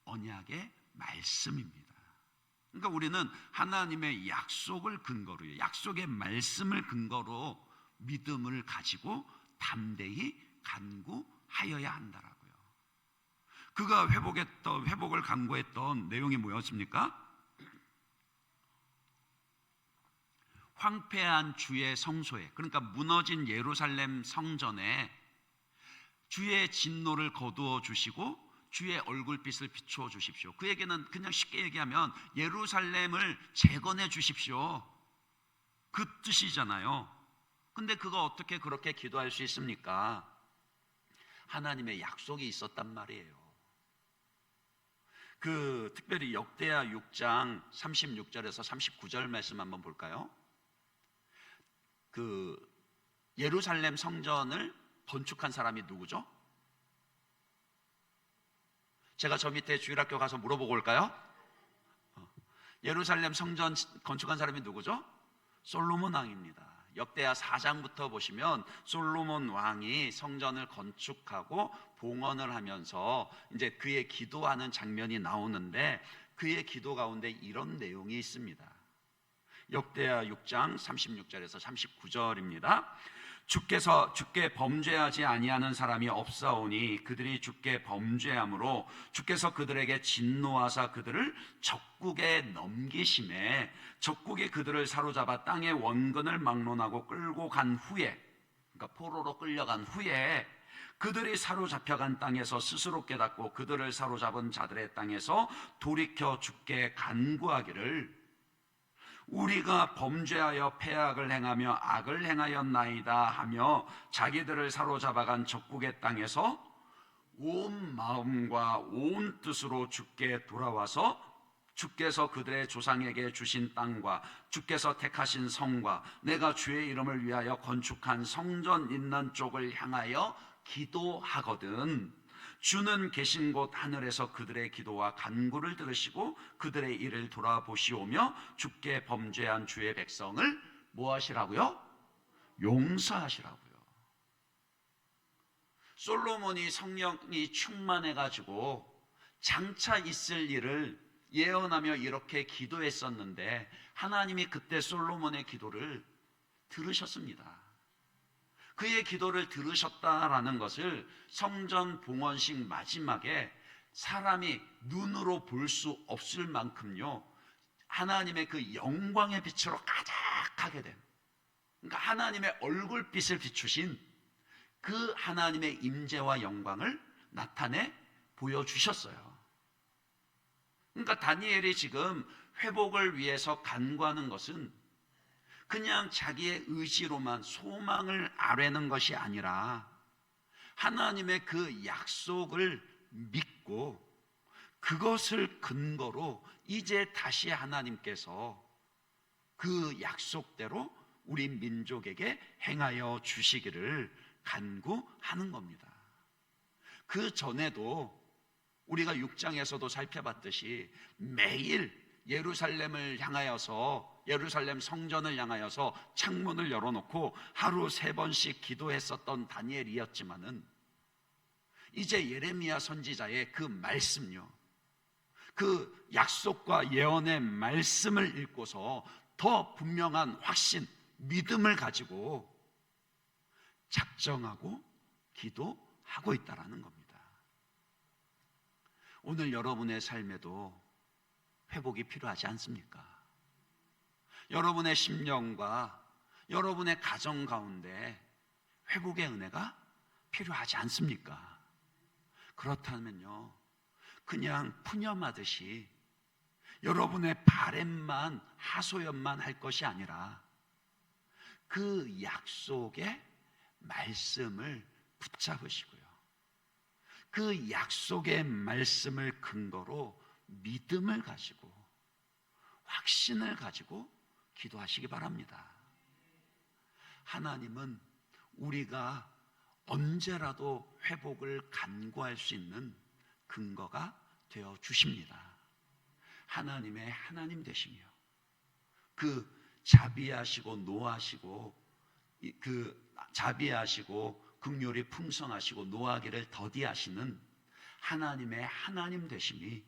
언약의 말씀입니다. 그러니까 우리는 하나님의 약속을 근거로, 약속의 말씀을 근거로 믿음을 가지고 담대히 간구하여야 한다라고요. 그가 회복을 간구했던 내용이 뭐였습니까? 황폐한 주의 성소에, 그러니까 무너진 예루살렘 성전에 주의 진노를 거두어 주시고 주의 얼굴빛을 비추어 주십시오. 그 얘기는 그냥 쉽게 얘기하면 예루살렘을 재건해 주십시오, 그 뜻이잖아요. 근데 그가 어떻게 그렇게 기도할 수 있습니까? 하나님의 약속이 있었단 말이에요. 특별히 역대하 6장 36절에서 39절 말씀 한번 볼까요? 예루살렘 성전을 건축한 사람이 누구죠? 제가 저 밑에 주일학교 가서 물어보고 올까요? 예루살렘 성전 건축한 사람이 누구죠? 솔로몬 왕입니다. 역대하 4장부터 보시면 솔로몬 왕이 성전을 건축하고 봉헌을 하면서 이제 그의 기도하는 장면이 나오는데, 그의 기도 가운데 이런 내용이 있습니다. 역대하 6장 36절에서 39절입니다. 주께 범죄하지 아니하는 사람이 없사오니 그들이 주께 범죄함으로 주께서 그들에게 진노하사 그들을 적국에 넘기심에 적국이 그들을 사로잡아 땅의 원근을 막론하고 끌고 간 후에, 그러니까 포로로 끌려간 후에 그들이 사로잡혀간 땅에서 스스로 깨닫고 그들을 사로잡은 자들의 땅에서 돌이켜 주께 간구하기를 우리가 범죄하여 패악을 행하며 악을 행하였나이다 하며 자기들을 사로잡아간 적국의 땅에서 온 마음과 온 뜻으로 주께 돌아와서 주께서 그들의 조상에게 주신 땅과 주께서 택하신 성과 내가 주의 이름을 위하여 건축한 성전 있는 쪽을 향하여 기도하거든 주는 계신 곳 하늘에서 그들의 기도와 간구를 들으시고 그들의 일을 돌아보시오며 주께 범죄한 주의 백성을 뭐 하시라고요? 용서하시라고요. 솔로몬이 성령이 충만해 가지고 장차 있을 일을 예언하며 이렇게 기도했었는데 하나님이 그때 솔로몬의 기도를 들으셨습니다. 그의 기도를 들으셨다라는 것을 성전 봉헌식 마지막에 사람이 눈으로 볼 수 없을 만큼요 하나님의 그 영광의 빛으로 가득하게 된, 그러니까 하나님의 얼굴빛을 비추신 그 하나님의 임재와 영광을 나타내 보여주셨어요. 그러니까 다니엘이 지금 회복을 위해서 간구하는 것은 그냥 자기의 의지로만 소망을 아뢰는 것이 아니라 하나님의 그 약속을 믿고 그것을 근거로 이제 다시 하나님께서 그 약속대로 우리 민족에게 행하여 주시기를 간구하는 겁니다. 그 전에도 우리가 6장에서도 살펴봤듯이 매일 예루살렘을 향하여서 예루살렘 성전을 향하여서 창문을 열어놓고 하루 3번씩 기도했었던 다니엘이었지만은 이제 예레미야 선지자의 그 말씀요, 그 약속과 예언의 말씀을 읽고서 더 분명한 확신, 믿음을 가지고 작정하고 기도하고 있다라는 겁니다. 오늘 여러분의 삶에도 회복이 필요하지 않습니까? 여러분의 심령과 여러분의 가정 가운데 회복의 은혜가 필요하지 않습니까? 그렇다면요, 그냥 푸념하듯이 여러분의 바램만 하소연만 할 것이 아니라 그 약속의 말씀을 붙잡으시고요, 그 약속의 말씀을 근거로 믿음을 가지고 확신을 가지고 기도하시기 바랍니다. 하나님은 우리가 언제라도 회복을 간구할 수 있는 근거가 되어 주십니다. 하나님의 하나님 되시며 그 자비하시고 노하시고 그 자비하시고 긍휼이 풍성하시고 노하기를 더디하시는 하나님의 하나님 되심이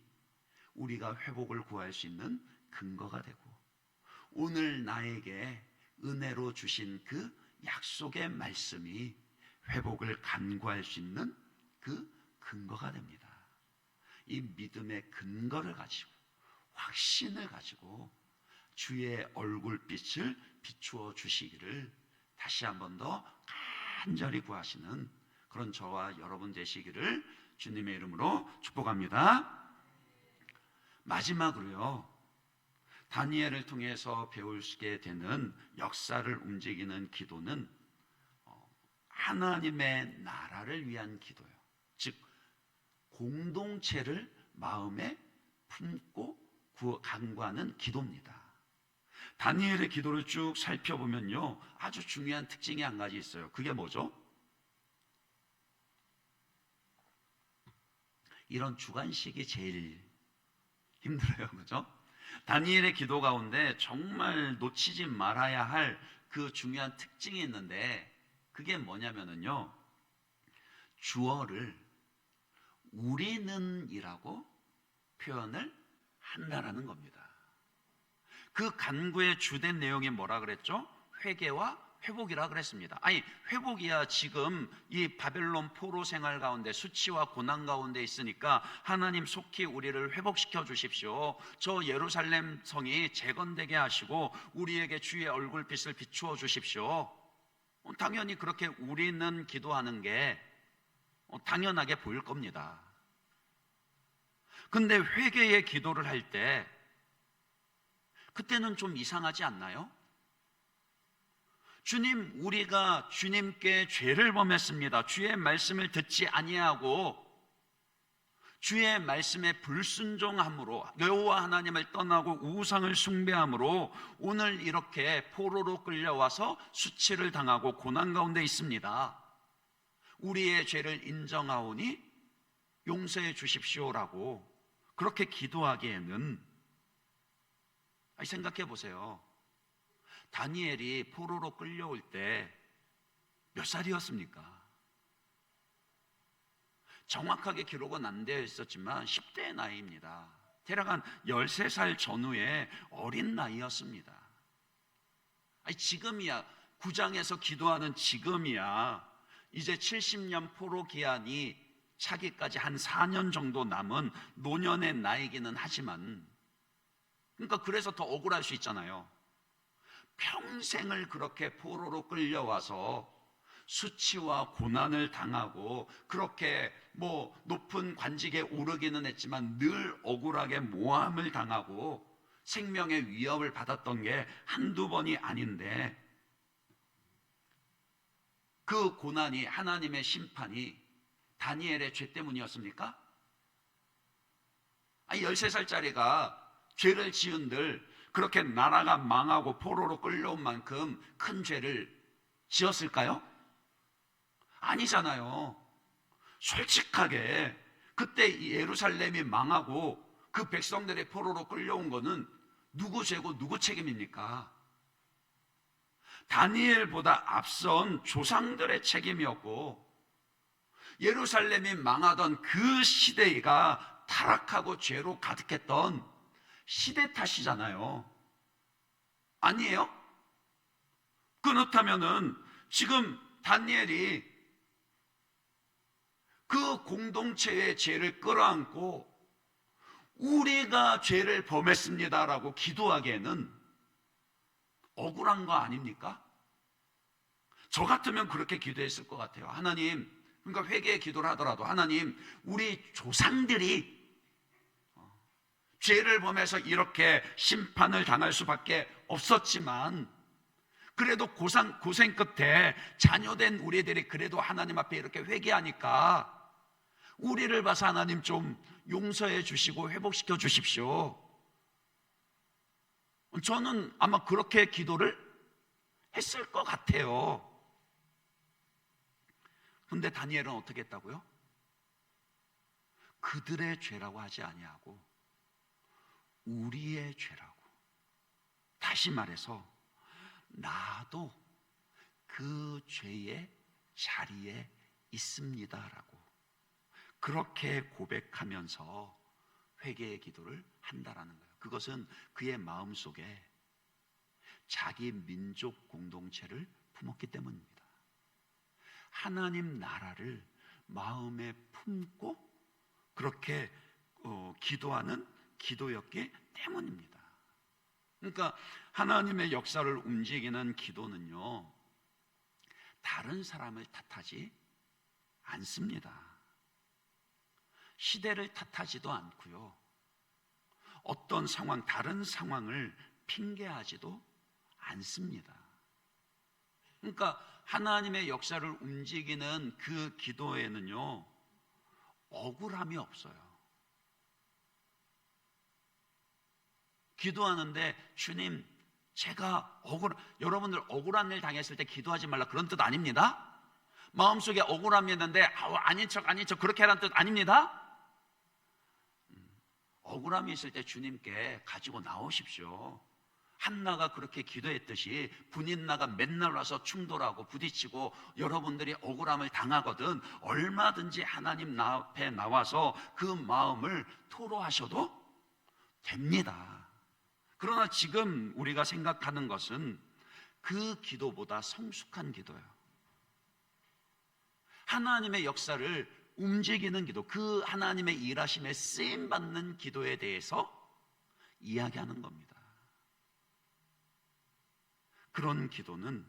우리가 회복을 구할 수 있는 근거가 되고 오늘 나에게 은혜로 주신 그 약속의 말씀이 회복을 간구할 수 있는 그 근거가 됩니다. 이 믿음의 근거를 가지고 확신을 가지고 주의 얼굴빛을 비추어 주시기를 다시 한 번 더 간절히 구하시는 그런 저와 여러분 되시기를 주님의 이름으로 축복합니다. 마지막으로요, 다니엘을 통해서 배우게 되는 역사를 움직이는 기도는 하나님의 나라를 위한 기도요, 즉 공동체를 마음에 품고 간구하는 기도입니다. 다니엘의 기도를 쭉 살펴보면요, 아주 중요한 특징이 한 가지 있어요. 그게 뭐죠? 이런 주관식이 제일 힘들어요, 그죠? 다니엘의 기도 가운데 정말 놓치지 말아야 할 그 중요한 특징이 있는데 그게 뭐냐면요, 주어를 우리는이라고 표현을 한다라는 겁니다. 그 간구의 주된 내용이 뭐라 그랬죠? 회개와 회복이라 그랬습니다. 아니, 회복이야 지금 이 바벨론 포로 생활 가운데 수치와 고난 가운데 있으니까 하나님 속히 우리를 회복시켜 주십시오. 저 예루살렘 성이 재건되게 하시고 우리에게 주의 얼굴빛을 비추어 주십시오. 당연히 그렇게 우리는 기도하는 게 당연하게 보일 겁니다. 근데 회개의 기도를 할 때 그때는 좀 이상하지 않나요? 주님, 우리가 주님께 죄를 범했습니다. 주의 말씀을 듣지 아니하고 주의 말씀에 불순종함으로, 여호와 하나님을 떠나고 우상을 숭배함으로 오늘 이렇게 포로로 끌려와서 수치를 당하고 고난 가운데 있습니다. 우리의 죄를 인정하오니 용서해 주십시오라고 그렇게 기도하기에는, 생각해 보세요. 다니엘이 포로로 끌려올 때 몇 살이었습니까? 정확하게 기록은 안 되어 있었지만 10대의 나이입니다. 대략 한 13살 전후의 어린 나이였습니다. 지금이야, 9장에서 기도하는 지금이야 이제 70년 포로 기한이 차기까지 한 4년 정도 남은 노년의 나이기는 하지만, 그러니까 그래서 더 억울할 수 있잖아요. 평생을 그렇게 포로로 끌려와서 수치와 고난을 당하고 그렇게 높은 관직에 오르기는 했지만 늘 억울하게 모함을 당하고 생명의 위협을 받았던 게 한두 번이 아닌데, 그 고난이, 하나님의 심판이 다니엘의 죄 때문이었습니까? 13살짜리가 죄를 지은들 그렇게 나라가 망하고 포로로 끌려온 만큼 큰 죄를 지었을까요? 아니잖아요. 솔직하게 그때 예루살렘이 망하고 그 백성들의 포로로 끌려온 거는 누구 죄고 누구 책임입니까? 다니엘보다 앞선 조상들의 책임이었고, 예루살렘이 망하던 그 시대가 타락하고 죄로 가득했던 시대 탓이잖아요. 아니에요? 그렇다면은 지금 다니엘이 그 공동체의 죄를 끌어안고 우리가 죄를 범했습니다라고 기도하기에는 억울한 거 아닙니까? 저 같으면 그렇게 기도했을 것 같아요. 하나님, 그러니까 회개의 기도를 하더라도, 하나님, 우리 조상들이 죄를 범해서 이렇게 심판을 당할 수밖에 없었지만, 그래도 고생 끝에 자녀된 우리들이 그래도 하나님 앞에 이렇게 회개하니까 우리를 봐서 하나님 좀 용서해 주시고 회복시켜 주십시오. 저는 아마 그렇게 기도를 했을 것 같아요. 근데 다니엘은 어떻게 했다고요? 그들의 죄라고 하지 아니하고 우리의 죄라고. 다시 말해서 나도 그 죄의 자리에 있습니다라고 그렇게 고백하면서 회개의 기도를 한다라는 거예요. 그것은 그의 마음속에 자기 민족 공동체를 품었기 때문입니다. 하나님 나라를 마음에 품고 그렇게 기도하는 기도였기 때문입니다. 그러니까 하나님의 역사를 움직이는 기도는요, 다른 사람을 탓하지 않습니다. 시대를 탓하지도 않고요, 어떤 상황, 다른 상황을 핑계하지도 않습니다. 그러니까 하나님의 역사를 움직이는 그 기도에는요, 억울함이 없어요. 기도하는데 주님, 제가 여러분들 억울한 일 당했을 때 기도하지 말라 그런 뜻 아닙니다. 마음속에 억울함이 있는데 아닌 척 그렇게 하라는 뜻 아닙니다. 억울함이 있을 때 주님께 가지고 나오십시오. 한나가 그렇게 기도했듯이 분인나가 맨날 와서 충돌하고 부딪히고 여러분들이 억울함을 당하거든 얼마든지 하나님 앞에 나와서 그 마음을 토로하셔도 됩니다. 그러나 지금 우리가 생각하는 것은 그 기도보다 성숙한 기도예요. 하나님의 역사를 움직이는 기도, 그 하나님의 일하심에 쓰임받는 기도에 대해서 이야기하는 겁니다. 그런 기도는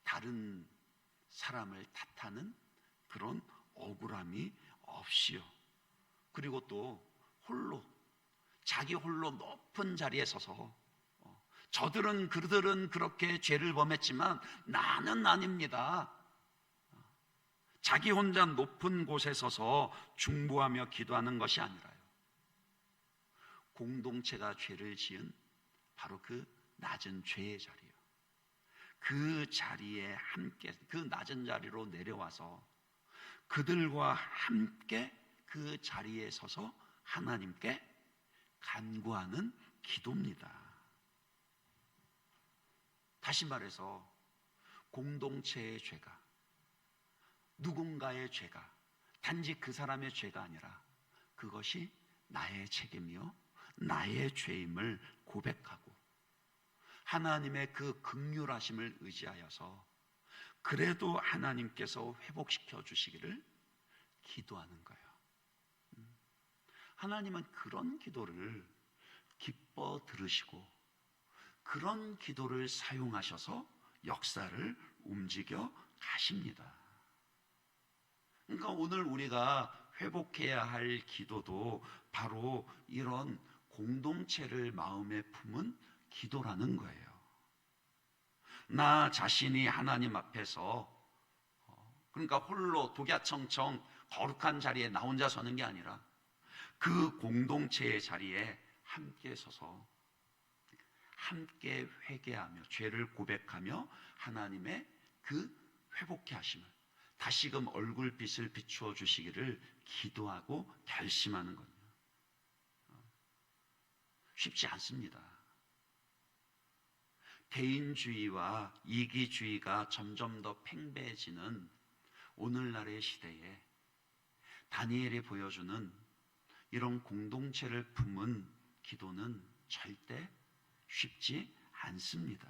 다른 사람을 탓하는 그런 억울함이 없이요, 그리고 또 홀로 자기 홀로 높은 자리에 서서 그들은 그렇게 죄를 범했지만 나는 아닙니다. 자기 혼자 높은 곳에 서서 중보하며 기도하는 것이 아니라요, 공동체가 죄를 지은 바로 그 낮은 죄의 자리요, 그 자리에 함께, 그 낮은 자리로 내려와서 그들과 함께 그 자리에 서서 하나님께 간구하는 기도입니다. 다시 말해서 공동체의 죄가, 누군가의 죄가 단지 그 사람의 죄가 아니라 그것이 나의 책임이요 나의 죄임을 고백하고 하나님의 그 긍휼하심을 의지하여서 그래도 하나님께서 회복시켜 주시기를 기도하는 거예요. 하나님은 그런 기도를 기뻐 들으시고 그런 기도를 사용하셔서 역사를 움직여 가십니다. 그러니까 오늘 우리가 회복해야 할 기도도 바로 이런 공동체를 마음에 품은 기도라는 거예요. 나 자신이 하나님 앞에서 그러니까 홀로 독야청청 거룩한 자리에 나 혼자 서는 게 아니라 그 공동체의 자리에 함께 서서 함께 회개하며 죄를 고백하며 하나님의 그 회복케 하심을 다시금 얼굴빛을 비추어 주시기를 기도하고 결심하는 겁니다. 쉽지 않습니다. 개인주의와 이기주의가 점점 더 팽배해지는 오늘날의 시대에 다니엘이 보여주는 이런 공동체를 품은 기도는 절대 쉽지 않습니다.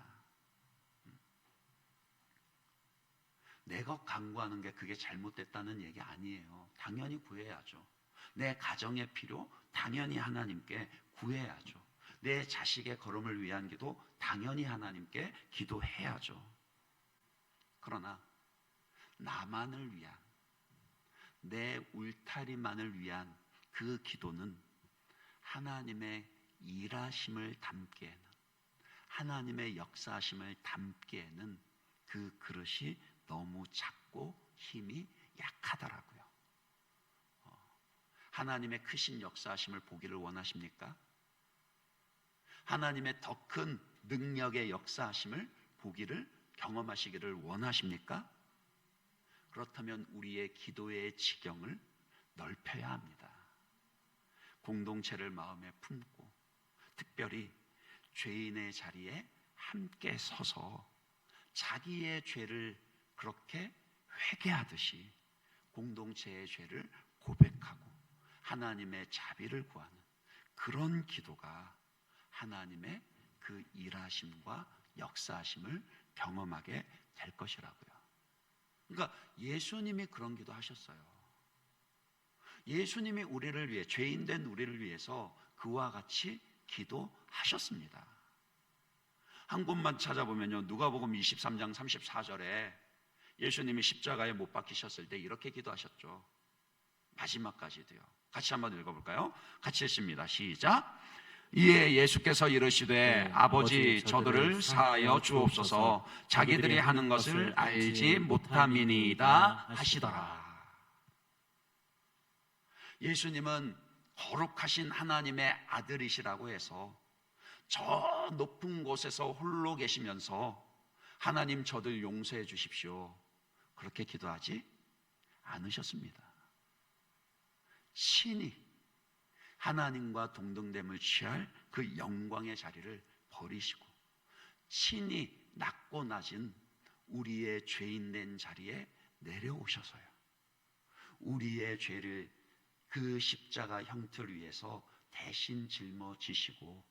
내가 간구하는 게 그게 잘못됐다는 얘기 아니에요. 당연히 구해야죠. 내 가정의 필요 당연히 하나님께 구해야죠. 내 자식의 걸음을 위한 기도 당연히 하나님께 기도해야죠. 그러나 나만을 위한, 내 울타리만을 위한 그 기도는 하나님의 일하심을 담기에는, 하나님의 역사하심을 담기에는 그 그릇이 너무 작고 힘이 약하더라고요. 하나님의 크신 역사하심을 보기를 원하십니까? 하나님의 더 큰 능력의 역사하심을 보기를 경험하시기를 원하십니까? 그렇다면 우리의 기도의 지경을 넓혀야 합니다. 공동체를 마음에 품고 특별히 죄인의 자리에 함께 서서 자기의 죄를 그렇게 회개하듯이 공동체의 죄를 고백하고 하나님의 자비를 구하는 그런 기도가 하나님의 그 일하심과 역사하심을 경험하게 될 것이라고요. 그러니까 예수님이 그런 기도 하셨어요. 예수님이 우리를 위해, 죄인된 우리를 위해서 그와 같이 기도하셨습니다. 한 곳만 찾아보면요, 누가복음 23장 34절에 예수님이 십자가에 못 박히셨을 때 이렇게 기도하셨죠. 마지막까지도요. 같이 한번 읽어볼까요? 같이 했습니다. 시작. 이에 예수께서 이르시되 아버지 저들을 사하여 주옵소서, 자기들이 하는 것을 알지 못함이니이다 하시더라. 예수님은 거룩하신 하나님의 아들이시라고 해서 저 높은 곳에서 홀로 계시면서 하나님 저들 용서해 주십시오, 그렇게 기도하지 않으셨습니다. 친히 하나님과 동등됨을 취할 그 영광의 자리를 버리시고 친히 낮고 낮은 우리의 죄인된 자리에 내려오셔서요, 우리의 죄를 그 십자가 형틀 위에서 대신 짊어지시고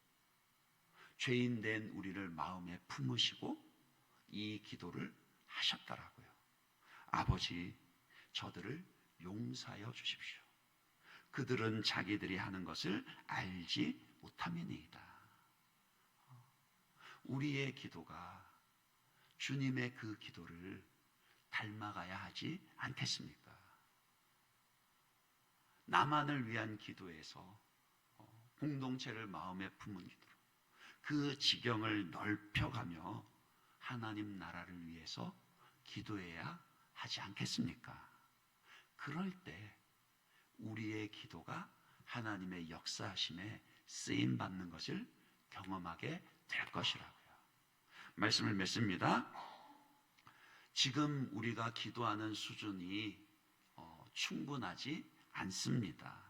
죄인된 우리를 마음에 품으시고 이 기도를 하셨더라고요. 아버지 저들을 용서하여 주십시오, 그들은 자기들이 하는 것을 알지 못함이니이다. 우리의 기도가 주님의 그 기도를 닮아가야 하지 않겠습니까? 나만을 위한 기도에서 공동체를 마음에 품은 기도로 그 지경을 넓혀가며 하나님 나라를 위해서 기도해야 하지 않겠습니까? 그럴 때 우리의 기도가 하나님의 역사하심에 쓰임 받는 것을 경험하게 될 것이라고요. 말씀을 맺습니다. 지금 우리가 기도하는 수준이 충분하지 않습니다.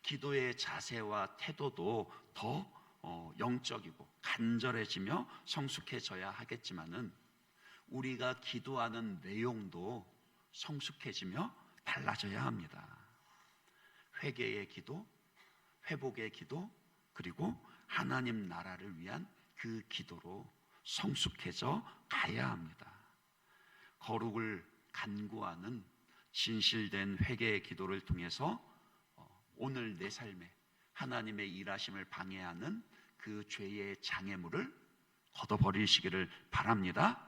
기도의 자세와 태도도 더 영적이고 간절해지며 성숙해져야 하겠지만은 우리가 기도하는 내용도 성숙해지며 달라져야 합니다. 회개의 기도, 회복의 기도, 그리고 하나님 나라를 위한 그 기도로 성숙해져 가야 합니다. 거룩을 간구하는 진실된 회개의 기도를 통해서 오늘 내 삶에 하나님의 일하심을 방해하는 그 죄의 장애물을 걷어버리시기를 바랍니다.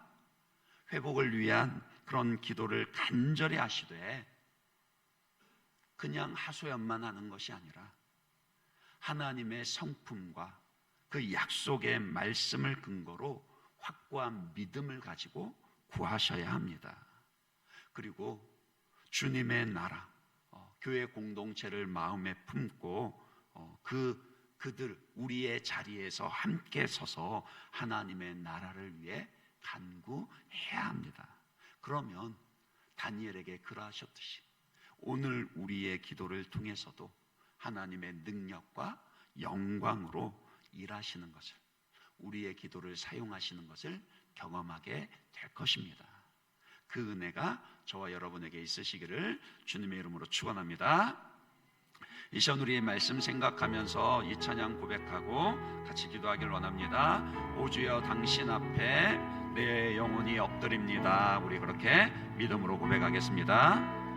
회복을 위한 그런 기도를 간절히 하시되 그냥 하소연만 하는 것이 아니라 하나님의 성품과 그 약속의 말씀을 근거로 확고한 믿음을 가지고 구하셔야 합니다. 그리고 주님의 나라, 교회 공동체를 마음에 품고 그들 우리의 자리에서 함께 서서 하나님의 나라를 위해 간구해야 합니다. 그러면 다니엘에게 그러하셨듯이 오늘 우리의 기도를 통해서도 하나님의 능력과 영광으로 일하시는 것을, 우리의 기도를 사용하시는 것을 경험하게 될 것입니다. 그 은혜가 저와 여러분에게 있으시기를 주님의 이름으로 축원합니다. 이 시간 우리의 말씀 생각하면서 이 찬양 고백하고 같이 기도하길 원합니다. 오 주여 당신 앞에 내 영혼이 엎드립니다. 우리 그렇게 믿음으로 고백하겠습니다.